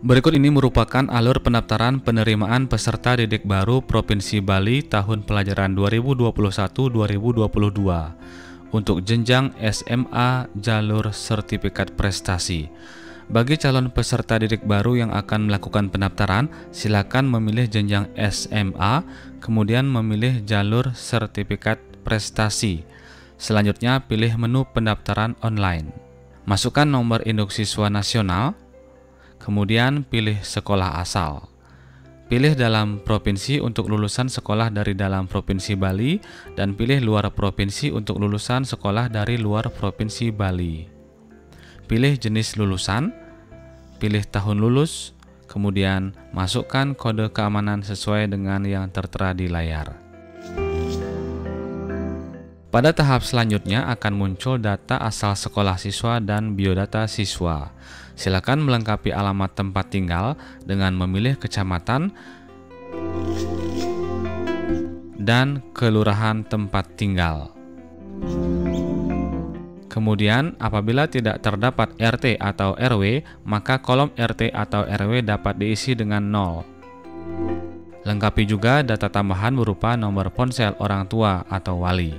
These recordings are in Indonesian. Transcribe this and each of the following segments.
Berikut ini merupakan alur pendaftaran penerimaan peserta didik baru Provinsi Bali tahun pelajaran 2021-2022 untuk jenjang SMA jalur sertifikat prestasi. Bagi calon peserta didik baru yang akan melakukan pendaftaran, silakan memilih jenjang SMA, kemudian memilih jalur sertifikat prestasi. Selanjutnya pilih menu pendaftaran online. Masukkan nomor induk siswa nasional, kemudian pilih sekolah asal. Pilih dalam provinsi untuk lulusan sekolah dari dalam Provinsi Bali dan pilih luar provinsi untuk lulusan sekolah dari luar Provinsi Bali. Pilih jenis lulusan, pilih tahun lulus, kemudian masukkan kode keamanan sesuai dengan yang tertera di layar. Pada tahap selanjutnya akan muncul data asal sekolah siswa dan biodata siswa. Silakan melengkapi alamat tempat tinggal dengan memilih kecamatan dan kelurahan tempat tinggal. Kemudian, apabila tidak terdapat RT atau RW, maka kolom RT atau RW dapat diisi dengan 0. Lengkapi juga data tambahan berupa nomor ponsel orang tua atau wali.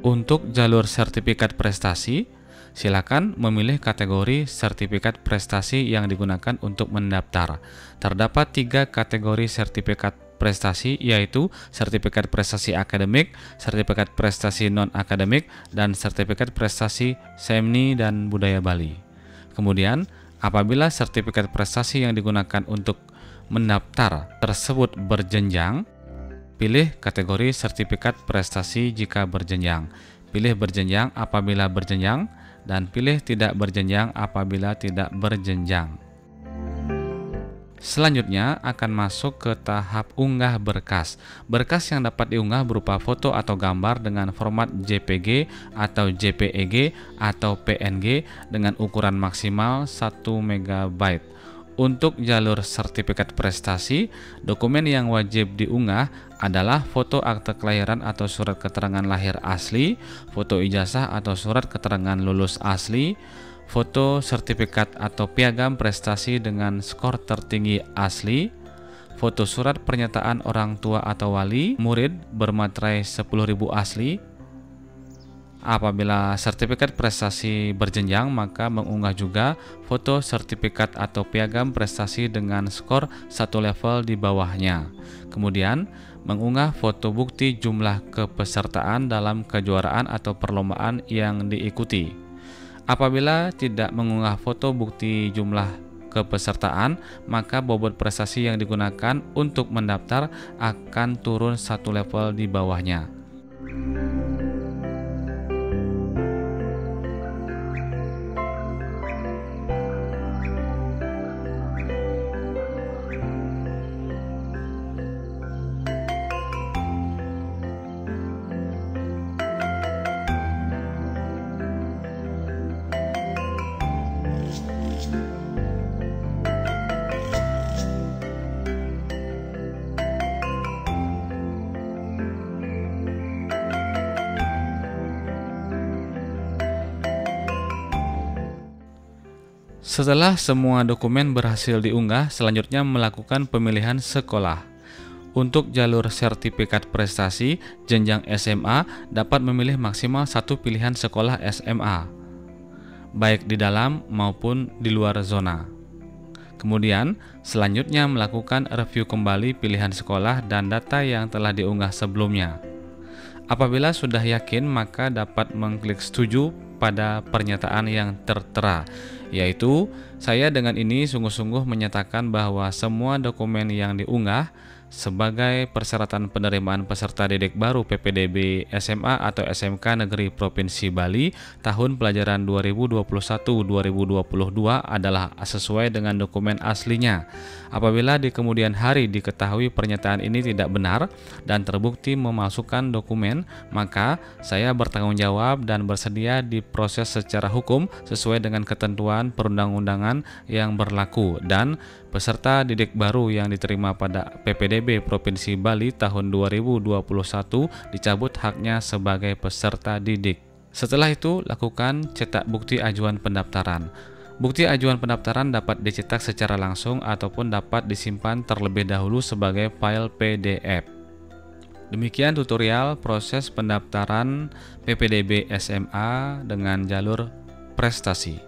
Untuk jalur sertifikat prestasi, silakan memilih kategori sertifikat prestasi yang digunakan untuk mendaftar. Terdapat 3 kategori sertifikat prestasi, yaitu sertifikat prestasi akademik, sertifikat prestasi non-akademik, dan sertifikat prestasi seni dan budaya Bali. Kemudian, apabila sertifikat prestasi yang digunakan untuk mendaftar tersebut berjenjang, pilih kategori sertifikat prestasi jika berjenjang, pilih berjenjang apabila berjenjang, dan pilih tidak berjenjang apabila tidak berjenjang. Selanjutnya akan masuk ke tahap unggah berkas. Berkas yang dapat diunggah berupa foto atau gambar dengan format JPG atau JPEG atau PNG dengan ukuran maksimal 1 MB. Untuk jalur sertifikat prestasi, dokumen yang wajib diunggah adalah foto akte kelahiran atau surat keterangan lahir asli, foto ijazah atau surat keterangan lulus asli, foto sertifikat atau piagam prestasi dengan skor tertinggi asli, foto surat pernyataan orang tua atau wali murid bermaterai 10.000 asli. Apabila sertifikat prestasi berjenjang, maka mengunggah juga foto sertifikat atau piagam prestasi dengan skor 1 level di bawahnya. Kemudian, mengunggah foto bukti jumlah kepesertaan dalam kejuaraan atau perlombaan yang diikuti. Apabila tidak mengunggah foto bukti jumlah kepesertaan, maka bobot prestasi yang digunakan untuk mendaftar akan turun 1 level di bawahnya. Setelah semua dokumen berhasil diunggah, selanjutnya melakukan pemilihan sekolah. Untuk jalur sertifikat prestasi, jenjang SMA dapat memilih maksimal 1 pilihan sekolah SMA, baik di dalam maupun di luar zona. Kemudian, selanjutnya melakukan review kembali pilihan sekolah dan data yang telah diunggah sebelumnya. Apabila sudah yakin, maka dapat mengklik setuju pada pernyataan yang tertera, yaitu saya dengan ini sungguh-sungguh menyatakan bahwa semua dokumen yang diunggah sebagai persyaratan penerimaan peserta didik baru PPDB SMA atau SMK Negeri Provinsi Bali tahun pelajaran 2021-2022 adalah sesuai dengan dokumen aslinya. Apabila di kemudian hari diketahui pernyataan ini tidak benar dan terbukti memalsukan dokumen, maka saya bertanggung jawab dan bersedia diproses secara hukum sesuai dengan ketentuan perundang-undangan yang berlaku, dan peserta didik baru yang diterima pada PPDB Provinsi Bali tahun 2021 dicabut haknya sebagai peserta didik. Setelah itu, lakukan cetak bukti ajuan pendaftaran. Bukti ajuan pendaftaran dapat dicetak secara langsung ataupun dapat disimpan terlebih dahulu sebagai file PDF. Demikian tutorial proses pendaftaran PPDB SMA dengan jalur prestasi.